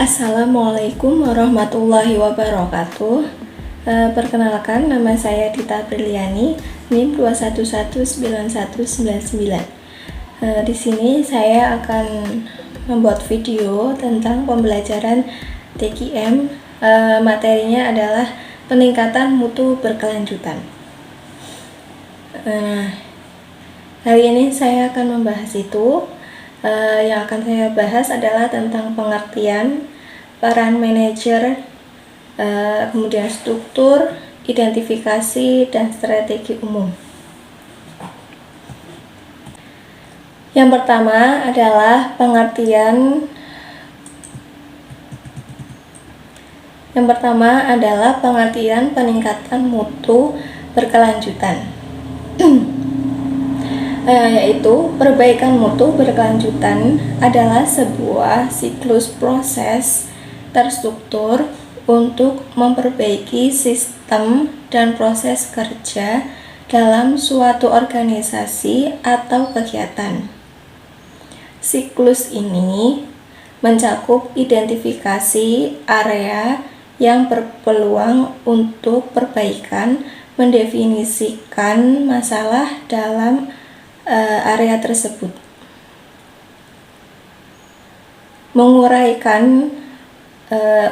Assalamualaikum warahmatullahi wabarakatuh. Perkenalkan, nama saya Dita Briliani, NIM 2119199. Di sini saya akan membuat video tentang pembelajaran TKM. Materinya adalah peningkatan mutu berkelanjutan. Hari ini saya akan membahas itu. Yang akan saya bahas adalah tentang pengertian, peran manajer, kemudian struktur, identifikasi, dan strategi umum. Yang pertama adalah pengertian peningkatan mutu berkelanjutan. Yaitu perbaikan mutu berkelanjutan adalah sebuah siklus proses terstruktur untuk memperbaiki sistem dan proses kerja dalam suatu organisasi atau kegiatan. Siklus ini mencakup identifikasi area yang berpeluang untuk perbaikan, mendefinisikan masalah dalam area tersebut, menguraikan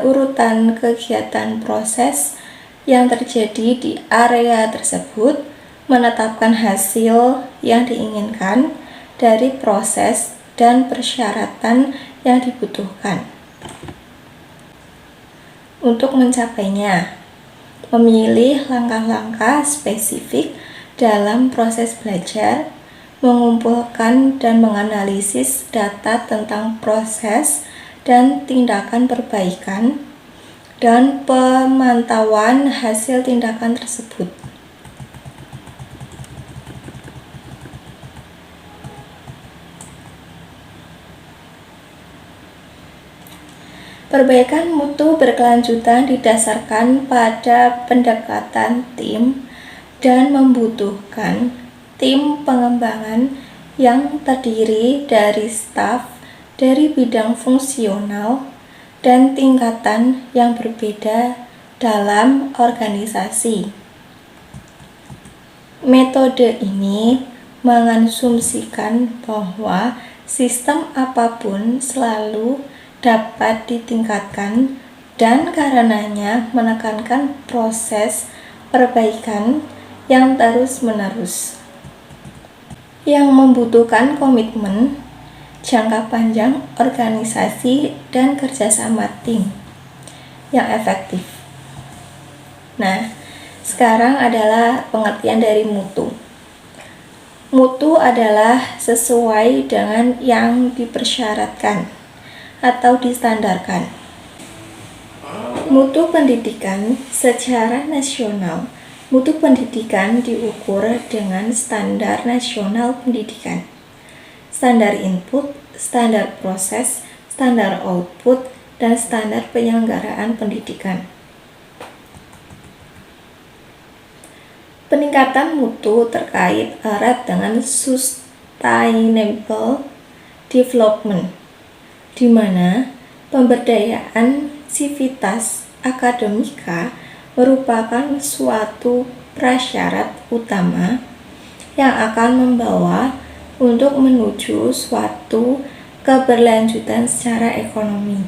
urutan kegiatan proses yang terjadi di area tersebut, menetapkan hasil yang diinginkan dari proses dan persyaratan yang dibutuhkan. Untuk mencapainya, memilih langkah-langkah spesifik dalam proses belajar, mengumpulkan dan menganalisis data tentang proses dan tindakan perbaikan, dan pemantauan hasil tindakan tersebut. Perbaikan mutu berkelanjutan didasarkan pada pendekatan tim dan membutuhkan tim pengembangan yang terdiri dari staf dari bidang fungsional dan tingkatan yang berbeda dalam organisasi. Metode ini mengasumsikan bahwa sistem apapun selalu dapat ditingkatkan dan karenanya menekankan proses perbaikan yang terus-menerus, yang membutuhkan komitmen jangka panjang organisasi dan kerjasama tim yang efektif. Sekarang adalah pengertian dari mutu. Mutu adalah sesuai dengan yang dipersyaratkan atau distandarkan. Mutu pendidikan secara nasional. Mutu pendidikan diukur dengan standar nasional pendidikan, standar input, standar proses, standar output, dan standar penyelenggaraan pendidikan. Peningkatan mutu terkait erat dengan sustainable development, di mana pemberdayaan sivitas akademika merupakan suatu prasyarat utama yang akan membawa untuk menuju suatu keberlanjutan secara ekonomi,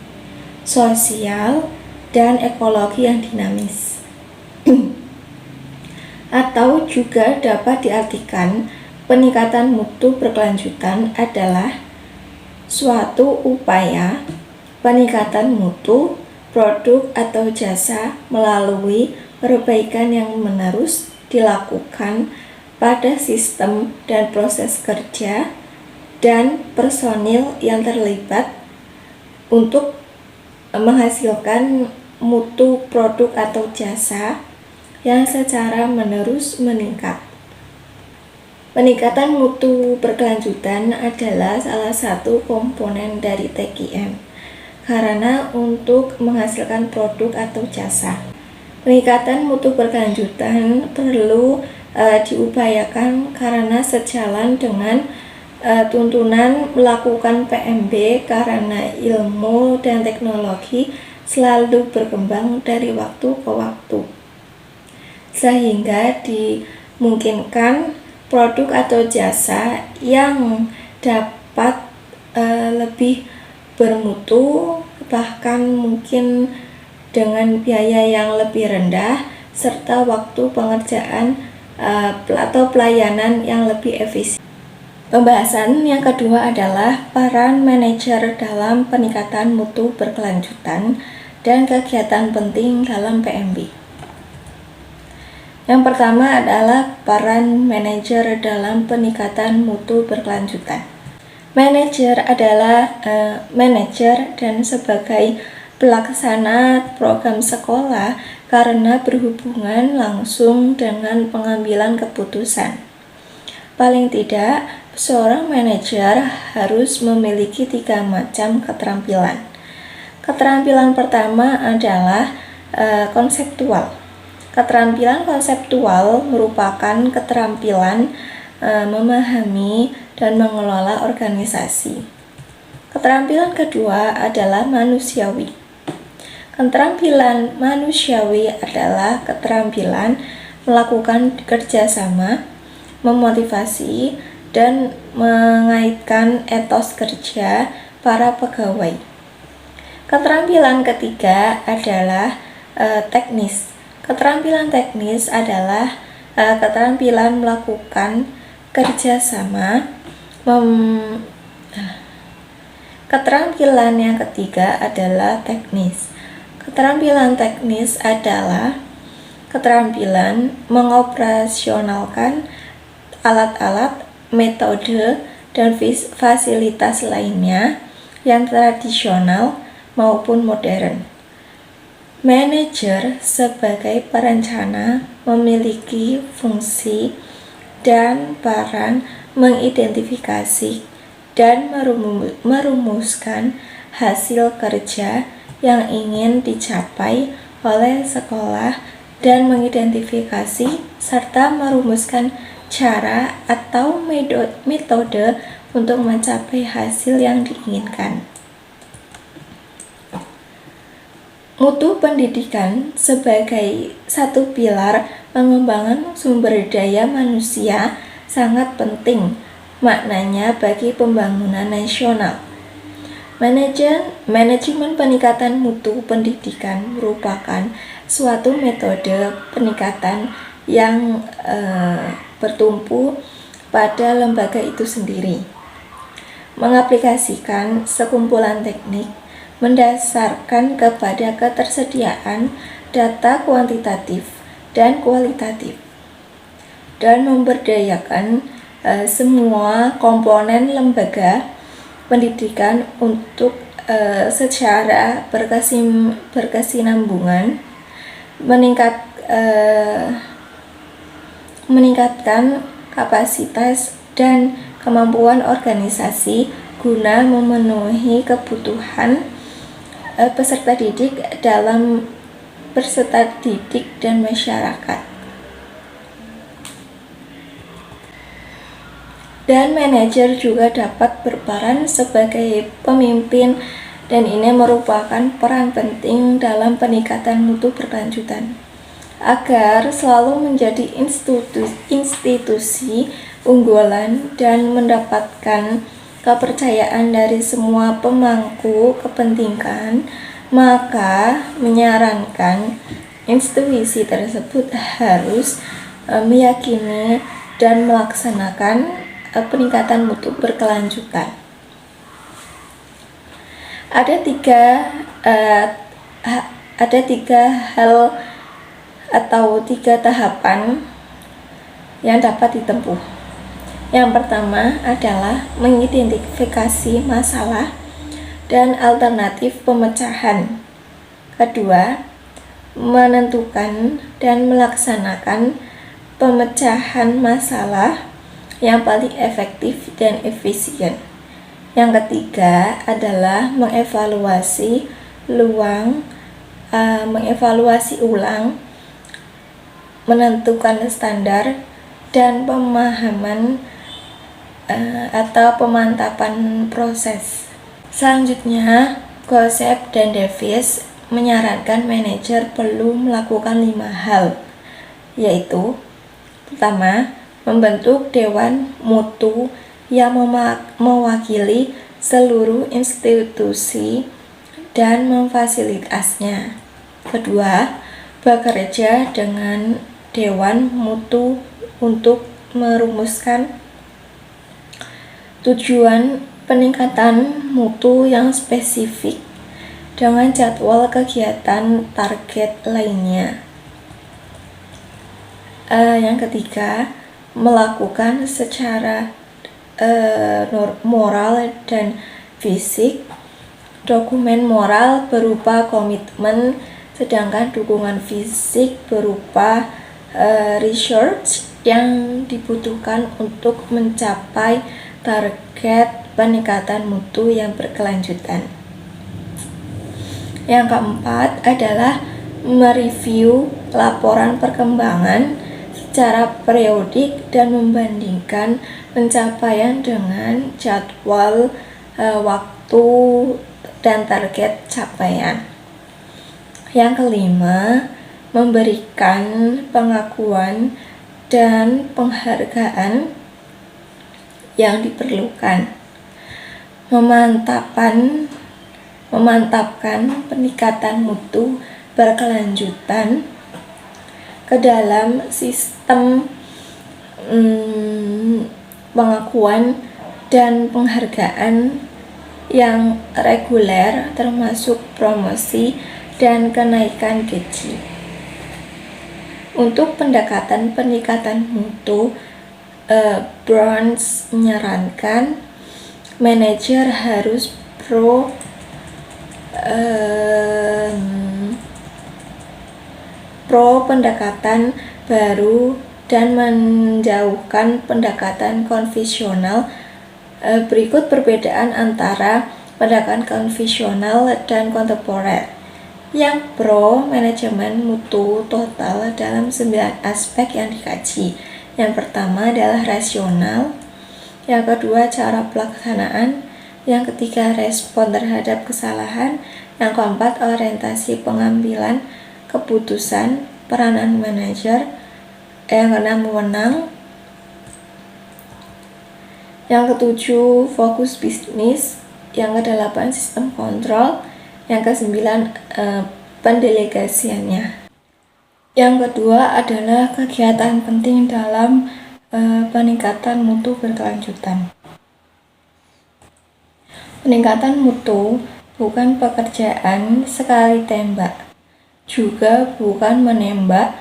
sosial, dan ekologi yang dinamis. Atau juga dapat diartikan peningkatan mutu berkelanjutan adalah suatu upaya peningkatan mutu produk atau jasa melalui perbaikan yang menerus dilakukan pada sistem dan proses kerja dan personil yang terlibat untuk menghasilkan mutu produk atau jasa yang secara menerus meningkat. Peningkatan mutu berkelanjutan adalah salah satu komponen dari TKM, karena untuk menghasilkan produk atau jasa, peningkatan mutu berkelanjutan perlu diupayakan karena sejalan dengan tuntunan melakukan PMB karena ilmu dan teknologi selalu berkembang dari waktu ke waktu, sehingga dimungkinkan produk atau jasa yang dapat lebih bermutu, bahkan mungkin dengan biaya yang lebih rendah serta waktu pengerjaan atau pelayanan yang lebih efisien. Pembahasan yang kedua adalah peran manajer dalam peningkatan mutu berkelanjutan dan kegiatan penting dalam PMB. Yang pertama adalah peran manajer dalam peningkatan mutu berkelanjutan. Manajer adalah manajer dan sebagai pelaksana program sekolah karena berhubungan langsung dengan pengambilan keputusan. Paling tidak, seorang manajer harus memiliki 3 macam keterampilan. Keterampilan pertama adalah konseptual. Keterampilan konseptual merupakan keterampilan memahami dan mengelola organisasi. Keterampilan kedua adalah manusiawi. Keterampilan manusiawi adalah keterampilan melakukan kerjasama, memotivasi, dan mengaitkan etos kerja para pegawai. Keterampilan ketiga adalah teknis. Keterampilan teknis adalah keterampilan melakukan kerjasama. Keterampilan yang ketiga adalah teknis. Keterampilan teknis adalah keterampilan mengoperasionalkan alat-alat, metode, dan fasilitas lainnya yang tradisional maupun modern. Manajer sebagai perencana memiliki fungsi dan peran mengidentifikasi dan merumuskan hasil kerja yang ingin dicapai oleh sekolah dan mengidentifikasi serta merumuskan cara atau metode untuk mencapai hasil yang diinginkan. Mutu pendidikan sebagai satu pilar pengembangan sumber daya manusia sangat penting maknanya bagi pembangunan nasional. Manajemen peningkatan mutu pendidikan merupakan suatu metode peningkatan yang bertumpu pada lembaga itu sendiri. Mengaplikasikan sekumpulan teknik mendasarkan kepada ketersediaan data kuantitatif dan kualitatif, dan memberdayakan semua komponen lembaga pendidikan untuk secara berkesinambungan meningkatkan kapasitas dan kemampuan organisasi guna memenuhi kebutuhan peserta didik dan masyarakat. Dan manajer juga dapat berperan sebagai pemimpin, dan ini merupakan peran penting dalam peningkatan mutu berkelanjutan agar selalu menjadi institusi unggulan dan mendapatkan kepercayaan dari semua pemangku kepentingan. Maka menyarankan institusi tersebut harus meyakini dan melaksanakan peningkatan mutu berkelanjutan. Ada tiga hal atau 3 tahapan yang dapat ditempuh. Yang pertama adalah mengidentifikasi masalah dan alternatif pemecahan. Kedua, menentukan dan melaksanakan pemecahan masalah yang paling efektif dan efisien. Yang ketiga adalah mengevaluasi ulang, menentukan standar dan pemahaman atau pemantapan proses. Selanjutnya, Gosep dan Davis menyarankan manajer perlu melakukan 5 hal, yaitu pertama, membentuk dewan mutu yang mewakili seluruh institusi dan memfasilitasinya. Kedua, bekerja dengan dewan mutu untuk merumuskan tujuan peningkatan mutu yang spesifik dengan jadwal kegiatan target lainnya. Yang ketiga, melakukan secara moral dan fisik. Dokumen moral berupa komitmen, sedangkan dukungan fisik berupa research yang dibutuhkan untuk mencapai target peningkatan mutu yang berkelanjutan. Yang keempat adalah mereview laporan perkembangan secara periodik dan membandingkan pencapaian dengan jadwal waktu dan target capaian. Yang kelima, memberikan pengakuan dan penghargaan yang diperlukan. Memantapkan peningkatan mutu berkelanjutan ke dalam sistem pengakuan dan penghargaan yang reguler, termasuk promosi dan kenaikan gaji. Untuk pendekatan peningkatan mutu, Burns menyarankan manajer harus pro pendekatan baru dan menjauhkan pendekatan konvensional. Berikut perbedaan antara pendekatan konvensional dan kontemporer. Yang pro, manajemen mutu total dalam 9 aspek yang dikaji. Yang pertama adalah rasional, yang kedua cara pelaksanaan, yang ketiga respon terhadap kesalahan, yang keempat orientasi pengambilan keputusan, peranan manajer, yang keenam wewenang, yang ketujuh fokus bisnis, yang kedelapan sistem kontrol, yang kesembilan pendelegasiannya. Yang kedua adalah kegiatan penting dalam peningkatan mutu berkelanjutan. Peningkatan mutu bukan pekerjaan sekali tembak, juga bukan menembak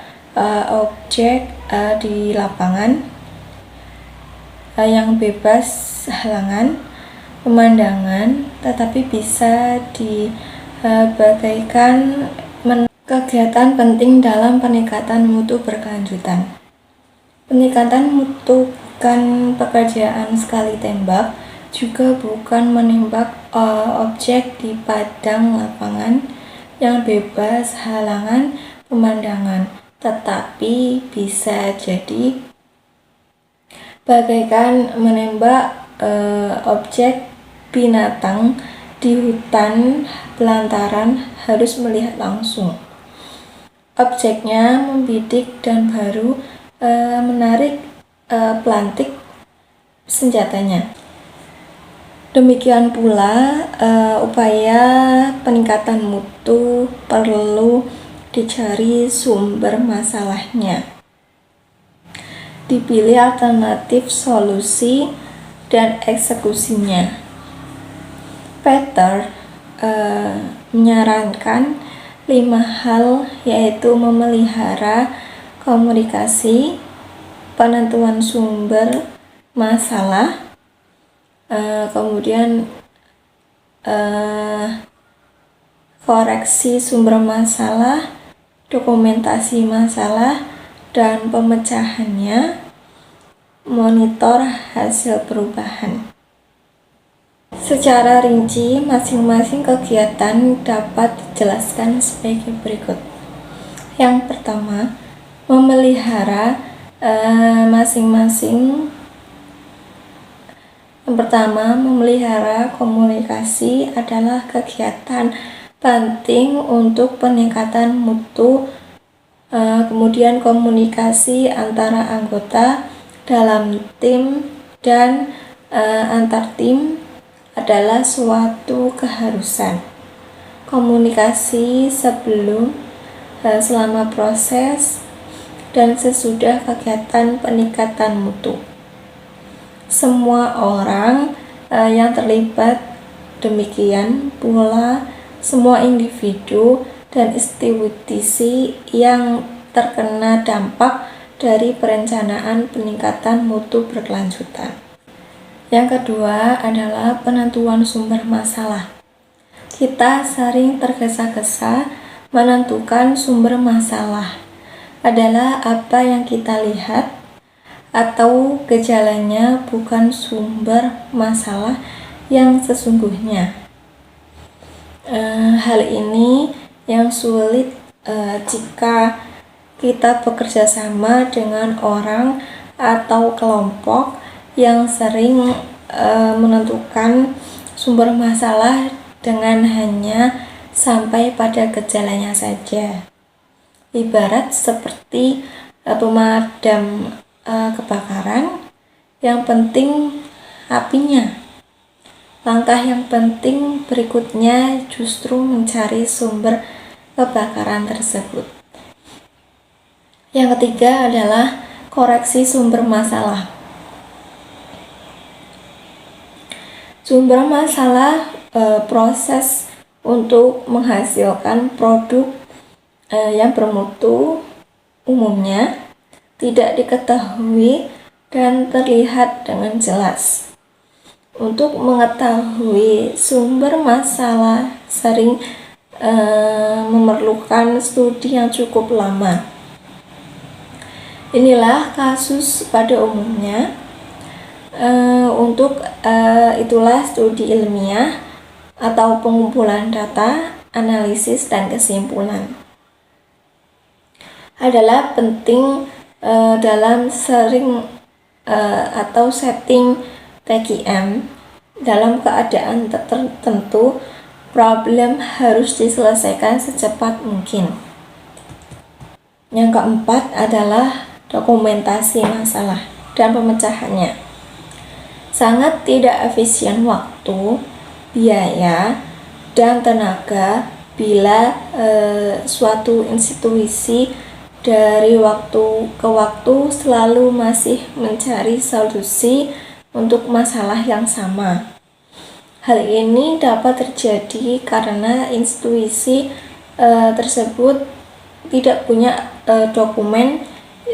objek di lapangan yang bebas halangan pemandangan, tetapi bisa dibagaikan kegiatan penting dalam peningkatan mutu berkelanjutan. Peningkatan mutu bukan pekerjaan sekali tembak, juga bukan menembak objek di padang lapangan yang bebas halangan pemandangan, tetapi bisa jadi bagaikan menembak objek binatang di hutan belantaran, harus melihat langsung. Objeknya membidik dan baru menarik pelantik senjatanya. Demikian pula upaya peningkatan mutu perlu dicari sumber masalahnya, dipilih alternatif solusi dan eksekusinya. Peter menyarankan 5 hal, yaitu memelihara komunikasi, penentuan sumber masalah, kemudian koreksi sumber masalah, dokumentasi masalah dan pemecahannya, monitor hasil perubahan. Secara rinci, masing-masing kegiatan dapat dijelaskan sebagai berikut. Yang pertama, memelihara masing-masing Yang pertama, memelihara komunikasi adalah kegiatan penting untuk peningkatan mutu. Kemudian komunikasi antara anggota dalam tim dan antar tim adalah suatu keharusan. Komunikasi sebelum, selama proses, dan sesudah kegiatan peningkatan mutu. Semua orang yang terlibat, demikian pula semua individu dan institusi yang terkena dampak dari perencanaan peningkatan mutu berkelanjutan. Yang kedua adalah penentuan sumber masalah. Kita sering tergesa-gesa menentukan sumber masalah adalah apa yang kita lihat atau gejalanya, bukan sumber masalah yang sesungguhnya. Hal ini yang sulit jika kita bekerja sama dengan orang atau kelompok yang sering menentukan sumber masalah dengan hanya sampai pada gejalanya saja. Ibarat seperti pemadam kebakaran, yang penting apinya. Langkah yang penting berikutnya justru mencari sumber kebakaran tersebut. Yang ketiga adalah koreksi sumber masalah. Sumber masalah proses untuk menghasilkan produk yang bermutu umumnya tidak diketahui dan terlihat dengan jelas. Untuk mengetahui sumber masalah sering memerlukan studi yang cukup lama. Inilah kasus pada umumnya. Untuk itulah studi ilmiah atau pengumpulan data, analisis, dan kesimpulan adalah penting dalam atau setting TKM. Dalam keadaan tertentu, problem harus diselesaikan secepat mungkin. Yang keempat adalah dokumentasi masalah dan pemecahannya. Sangat tidak efisien waktu, biaya, dan tenaga bila suatu institusi dari waktu ke waktu selalu masih mencari solusi untuk masalah yang sama. Hal ini dapat terjadi karena institusi tersebut tidak punya dokumen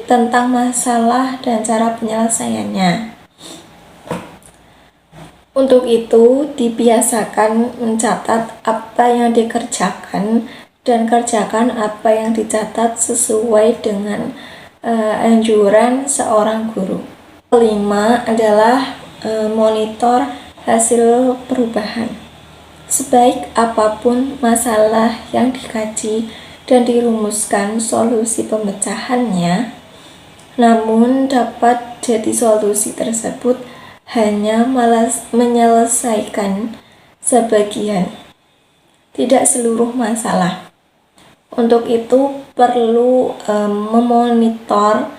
tentang masalah dan cara penyelesaiannya. Untuk itu, dibiasakan mencatat apa yang dikerjakan dan kerjakan apa yang dicatat sesuai dengan anjuran seorang guru. Kelima adalah monitor hasil perubahan. Sebaik apapun masalah yang dikaji dan dirumuskan solusi pemecahannya, namun dapat jadi solusi tersebut hanya menyelesaikan sebagian, tidak seluruh masalah. Untuk itu perlu memonitor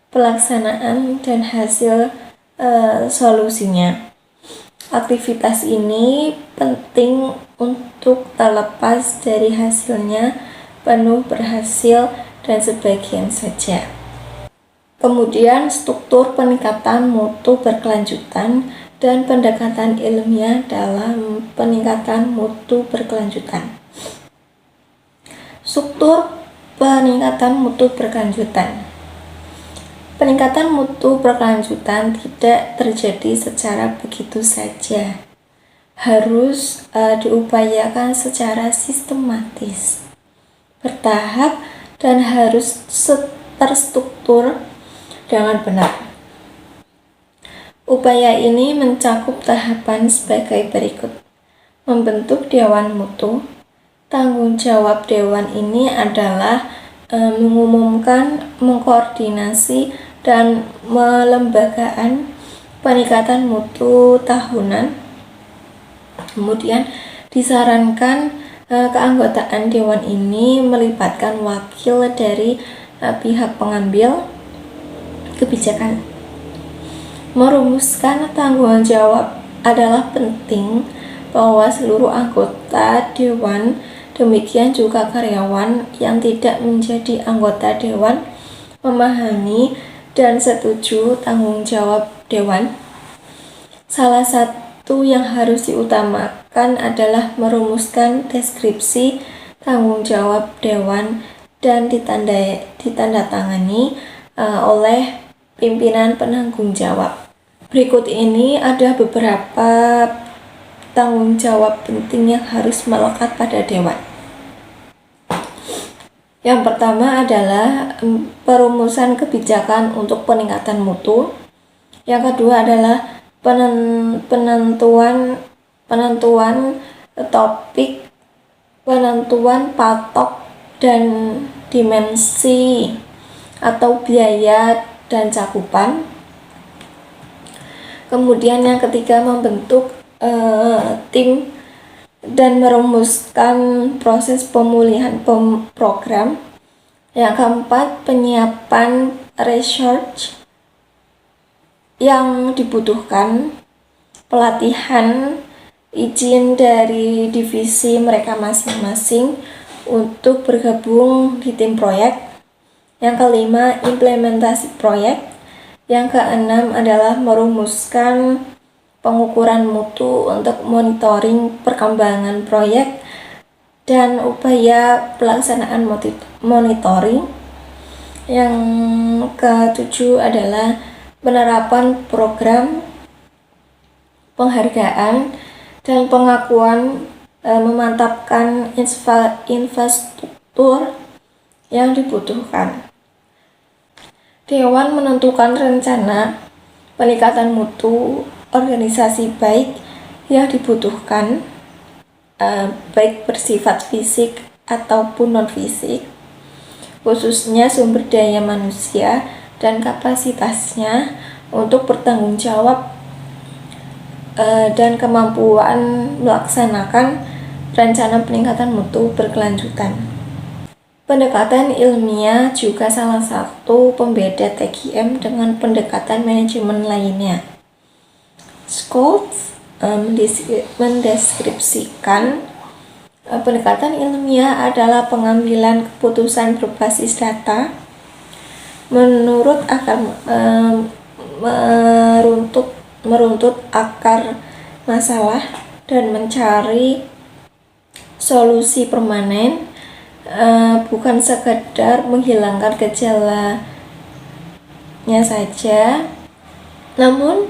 pelaksanaan dan hasil solusinya. Aktivitas ini penting untuk terlepas dari hasilnya penuh berhasil dan sebagian saja. Kemudian struktur peningkatan mutu berkelanjutan dan pendekatan ilmiah dalam peningkatan mutu berkelanjutan. Struktur peningkatan mutu berkelanjutan. Peningkatan mutu berkelanjutan tidak terjadi secara begitu saja. Harus diupayakan secara sistematis, bertahap, dan harus terstruktur dengan benar. Upaya ini mencakup tahapan sebagai berikut. Membentuk Dewan Mutu. Tanggung jawab Dewan ini adalah mengumumkan, mengkoordinasi, dan melembagakan peningkatan mutu tahunan. Kemudian disarankan keanggotaan dewan ini melibatkan wakil dari pihak pengambil kebijakan. Merumuskan tanggung jawab adalah penting bahwa seluruh anggota dewan, demikian juga karyawan yang tidak menjadi anggota dewan, memahami dan setuju tanggung jawab dewan. Salah satu yang harus diutamakan adalah merumuskan deskripsi tanggung jawab dewan dan ditandatangani oleh pimpinan penanggung jawab. Berikut ini ada beberapa tanggung jawab penting yang harus melekat pada dewan. Yang pertama adalah perumusan kebijakan untuk peningkatan mutu. Yang kedua adalah penentuan topik, penentuan patok dan dimensi atau biaya dan cakupan. Kemudian yang ketiga, membentuk tim dan merumuskan proses pemulihan program. Yang keempat, penyiapan research yang dibutuhkan, pelatihan, izin dari divisi mereka masing-masing untuk bergabung di tim proyek. Yang kelima, implementasi proyek. Yang keenam adalah merumuskan pengukuran mutu untuk monitoring perkembangan proyek dan upaya pelaksanaan monitoring. Yang ketujuh adalah penerapan program penghargaan dan pengakuan, memantapkan infrastruktur yang dibutuhkan. Dewan menentukan rencana peningkatan mutu organisasi baik yang dibutuhkan, baik bersifat fisik ataupun non-fisik, khususnya sumber daya manusia dan kapasitasnya untuk bertanggung jawab dan kemampuan melaksanakan rencana peningkatan mutu berkelanjutan. Pendekatan ilmiah juga salah satu pembeda TGM dengan pendekatan manajemen lainnya. Scholz mendeskripsikan pendekatan ilmiah adalah pengambilan keputusan berbasis data menurut meruntut akar masalah dan mencari solusi permanen, bukan sekedar menghilangkan gejalanya saja. Namun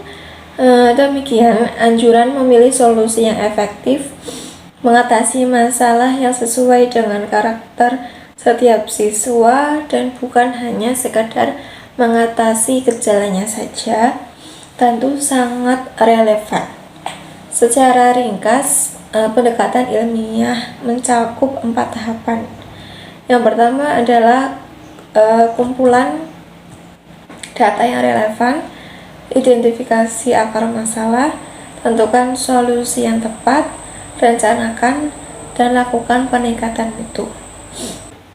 demikian, anjuran memilih solusi yang efektif, mengatasi masalah yang sesuai dengan karakter setiap siswa, dan bukan hanya sekedar mengatasi gejalanya saja, tentu sangat relevan. Secara ringkas, pendekatan ilmiah mencakup 4 tahapan. Yang pertama adalah kumpulan data yang relevan, identifikasi akar masalah, tentukan solusi yang tepat, rencanakan, dan lakukan peningkatan mutu.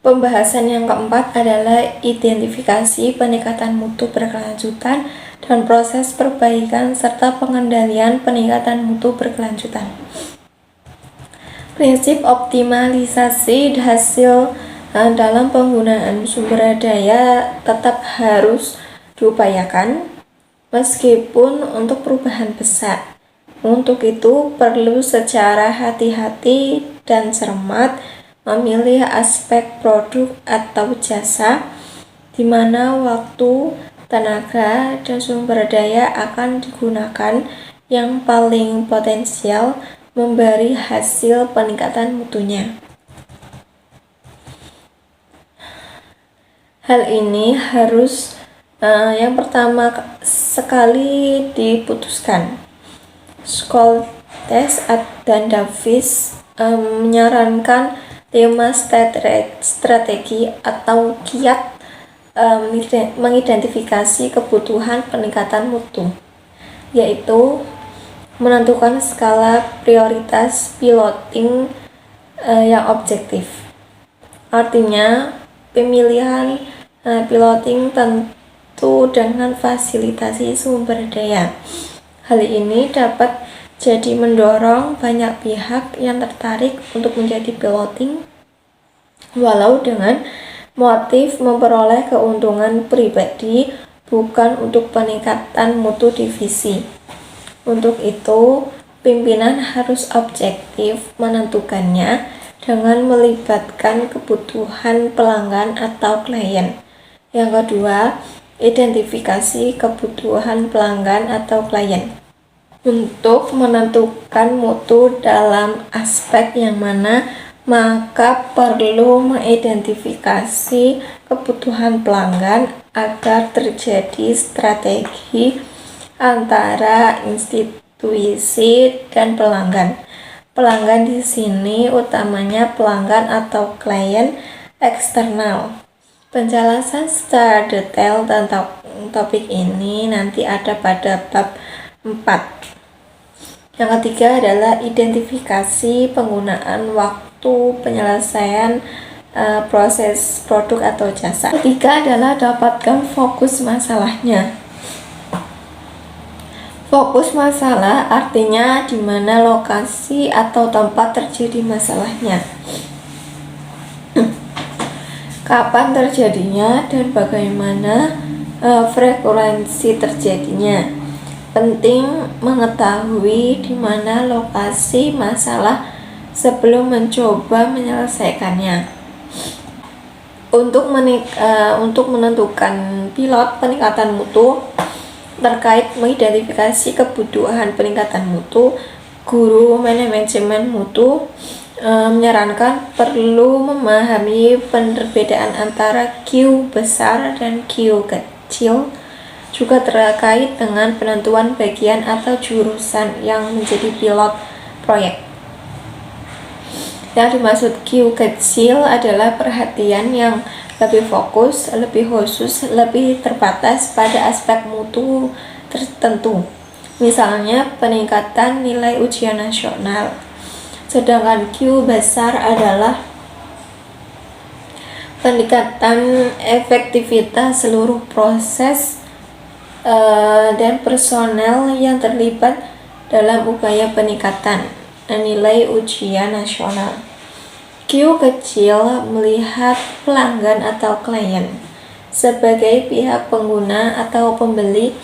Pembahasan yang keempat adalah identifikasi peningkatan mutu berkelanjutan dan proses perbaikan serta pengendalian peningkatan mutu berkelanjutan. Prinsip optimalisasi hasil dalam penggunaan sumber daya tetap harus diupayakan, meskipun untuk perubahan besar. Untuk itu perlu secara hati-hati dan cermat memilih aspek produk atau jasa di mana waktu, tenaga, dan sumber daya akan digunakan yang paling potensial memberi hasil peningkatan mutunya. Hal ini harus yang pertama sekali diputuskan. Scholz dan Davis menyarankan 5 strategi atau kiat mengidentifikasi kebutuhan peningkatan mutu. yaitu menentukan skala prioritas piloting yang objektif. Artinya, pemilihan piloting tentu dengan fasilitasi sumber daya. Hal ini dapat jadi mendorong banyak pihak yang tertarik untuk menjadi piloting, walau dengan motif memperoleh keuntungan pribadi, bukan untuk peningkatan mutu divisi. Untuk itu, pimpinan harus objektif menentukannya dengan melibatkan kebutuhan pelanggan atau klien. Yang kedua, identifikasi kebutuhan pelanggan atau klien. Untuk menentukan mutu dalam aspek yang mana, maka perlu mengidentifikasi kebutuhan pelanggan agar terjadi strategi antara institusi dan pelanggan. Pelanggan di sini utamanya pelanggan atau klien eksternal. Penjelasan secara detail tentang topik ini nanti ada pada bab 4. Yang ketiga adalah identifikasi penggunaan waktu penyelesaian proses produk atau jasa. Ketiga adalah dapatkan fokus masalahnya. Fokus masalah artinya di mana lokasi atau tempat terjadi masalahnya, kapan terjadinya, dan bagaimana frekuensi terjadinya. Penting mengetahui di mana lokasi masalah sebelum mencoba menyelesaikannya. Untuk menentukan pilot peningkatan mutu, terkait mengidentifikasi kebutuhan peningkatan mutu, guru manajemen mutu menyarankan perlu memahami perbedaan antara Q besar dan Q kecil, juga terkait dengan penentuan bagian atau jurusan yang menjadi pilot proyek. Yang dimaksud Q kecil adalah perhatian yang lebih fokus, lebih khusus, lebih terbatas pada aspek mutu tertentu. Misalnya peningkatan nilai ujian nasional. Sedangkan Q besar adalah peningkatan efektivitas seluruh proses dan personel yang terlibat dalam upaya peningkatan nilai ujian nasional. Q kecil melihat pelanggan atau klien sebagai pihak pengguna atau pembeli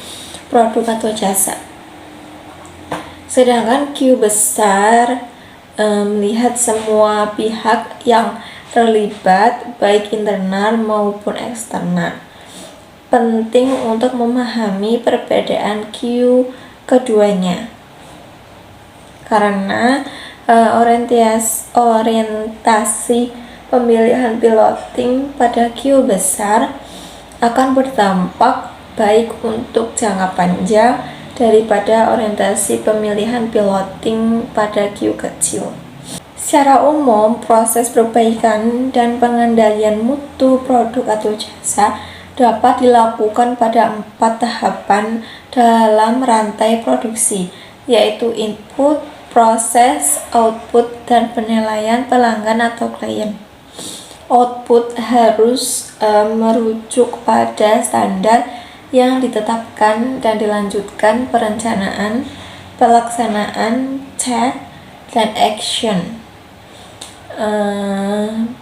produk atau jasa. Sedangkan Q besar melihat semua pihak yang terlibat, baik internal maupun eksternal. Penting untuk memahami perbedaan Q keduanya, karena orientasi pemilihan piloting pada Q besar akan berdampak baik untuk jangka panjang daripada orientasi pemilihan piloting pada Q kecil. Secara umum, proses perbaikan dan pengendalian mutu produk atau jasa dapat dilakukan pada 4 tahapan dalam rantai produksi, yaitu input, proses, output, dan penilaian pelanggan atau klien. Output harus merujuk pada standar yang ditetapkan dan dilanjutkan perencanaan, pelaksanaan, cek, dan action.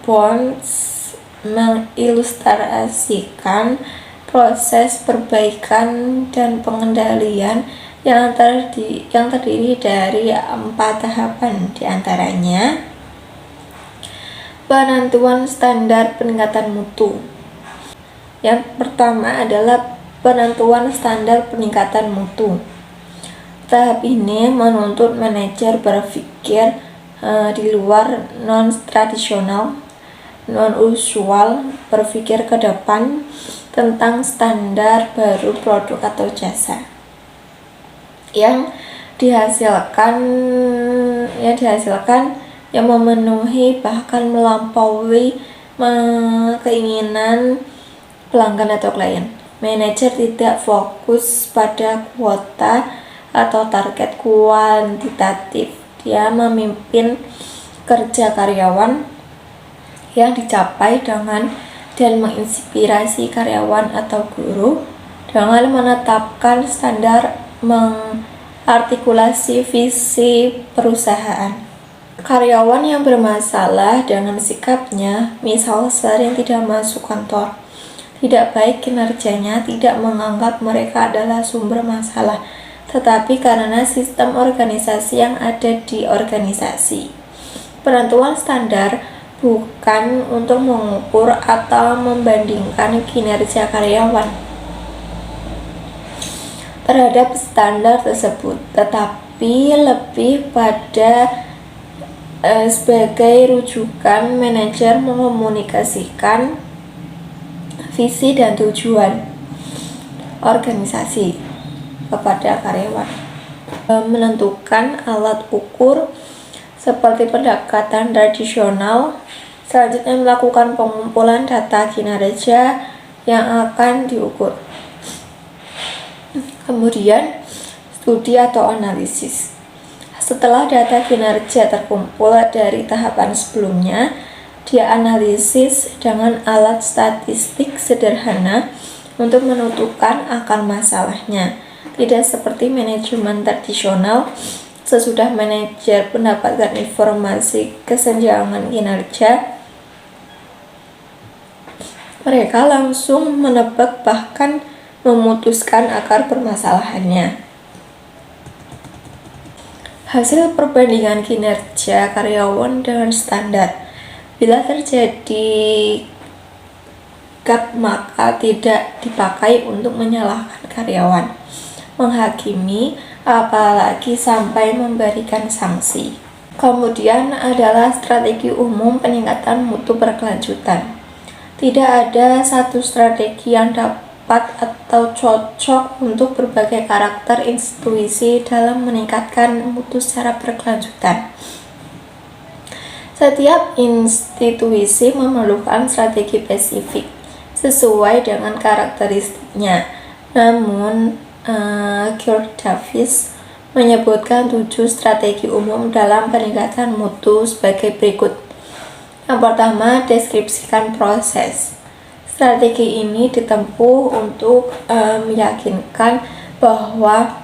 Bonds mengilustrasikan proses perbaikan dan pengendalian yang terdiri dari 4 tahapan, diantaranya penentuan standar peningkatan mutu. Yang pertama adalah penentuan standar peningkatan mutu. Tahap ini menuntut manajer berpikir di luar non-tradisional, non-usual, berpikir ke depan tentang standar baru produk atau jasa yang dihasilkan yang memenuhi bahkan melampaui keinginan pelanggan atau klien. Manajer tidak fokus pada kuota atau target kuantitatif. Dia memimpin kerja karyawan yang dicapai dengan dan menginspirasi karyawan atau guru dengan menetapkan standar, mengartikulasi visi perusahaan. Karyawan yang bermasalah dengan sikapnya, misal sering tidak masuk kantor, tidak baik kinerjanya, tidak menganggap mereka adalah sumber masalah, tetapi karena sistem organisasi yang ada di organisasi. Penentuan standar bukan untuk mengukur atau membandingkan kinerja karyawan terhadap standar tersebut, tetapi lebih pada sebagai rujukan manajer mengomunikasikan visi dan tujuan organisasi kepada karyawan, menentukan alat ukur seperti pendekatan tradisional, selanjutnya melakukan pengumpulan data kinerja yang akan diukur, kemudian studi atau analisis. Setelah data kinerja terkumpul dari tahapan sebelumnya, dia analisis dengan alat statistik sederhana untuk menentukan akar masalahnya. Tidak seperti manajemen tradisional, sesudah manajer mendapatkan informasi kesenjangan kinerja, mereka langsung menebak bahkan memutuskan akar permasalahannya. Hasil perbandingan kinerja karyawan dengan standar. Bila terjadi gap, maka tidak dipakai untuk menyalahkan karyawan, menghakimi, apalagi sampai memberikan sanksi. Kemudian adalah strategi umum peningkatan mutu berkelanjutan. Tidak ada satu strategi yang dapat atau cocok untuk berbagai karakter institusi dalam meningkatkan mutu secara berkelanjutan. Setiap institusi memerlukan strategi spesifik sesuai dengan karakteristiknya. Namun, George Davis menyebutkan 7 strategi umum dalam peningkatan mutu sebagai berikut. Yang pertama, deskripsikan proses. Strategi ini ditempuh untuk meyakinkan bahwa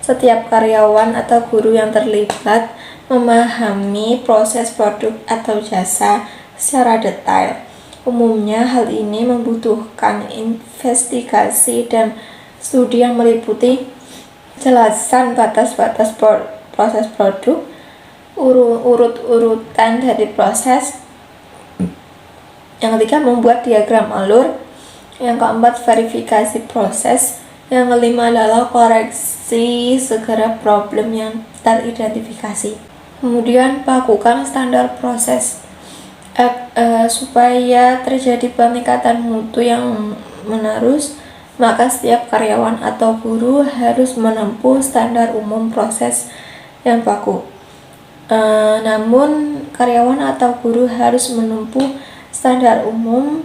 setiap karyawan atau guru yang terlibat memahami proses produk atau jasa secara detail. Umumnya hal ini membutuhkan investigasi dan studi yang meliputi jelasan batas-batas proses produk, urut-urutan dari proses. Yang ketiga, membuat diagram alur. Yang keempat, verifikasi proses. Yang kelima adalah koreksi segera problem yang teridentifikasi. Kemudian, lakukan standar proses. Supaya terjadi peningkatan mutu yang menerus, maka setiap karyawan atau guru harus menempuh standar umum proses yang baku. Namun, karyawan atau guru harus menempuh standar umum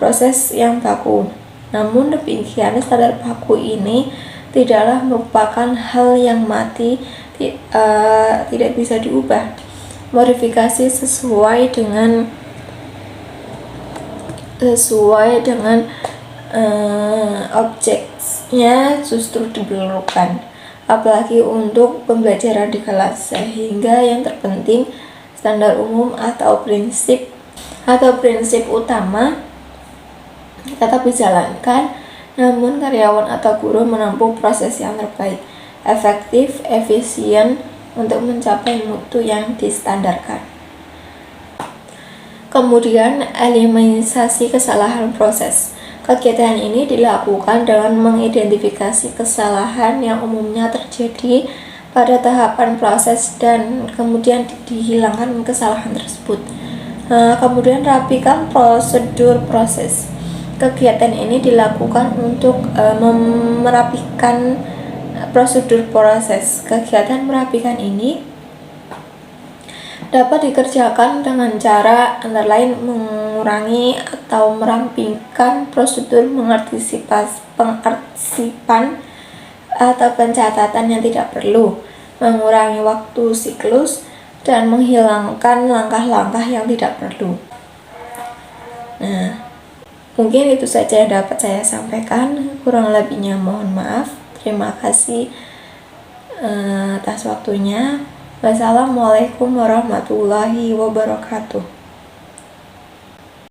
proses yang baku. Namun demikian, standar baku ini tidaklah merupakan hal yang mati, tidak bisa diubah. Modifikasi sesuai dengan objeknya justru diperlukan, apalagi untuk pembelajaran di kelas, sehingga yang terpenting standar umum atau prinsip utama tetap dijalankan, namun karyawan atau guru menempuh proses yang terbaik, efektif, efisien untuk mencapai mutu yang distandarkan. Kemudian, eliminasi kesalahan proses. Kegiatan ini dilakukan dengan mengidentifikasi kesalahan yang umumnya terjadi pada tahapan proses dan kemudian dihilangkan kesalahan tersebut. Kemudian rapikan prosedur proses. Kegiatan ini dilakukan untuk merapikan prosedur proses. Kegiatan merapikan ini dapat dikerjakan dengan cara antara lain mengurangi atau merampingkan prosedur pengarsipan, atau pencatatan yang tidak perlu, mengurangi waktu siklus, dan menghilangkan langkah-langkah yang tidak perlu. Nah, mungkin itu saja yang dapat saya sampaikan. Kurang lebihnya mohon maaf. Terima kasih atas waktunya. Wassalamualaikum warahmatullahi wabarakatuh.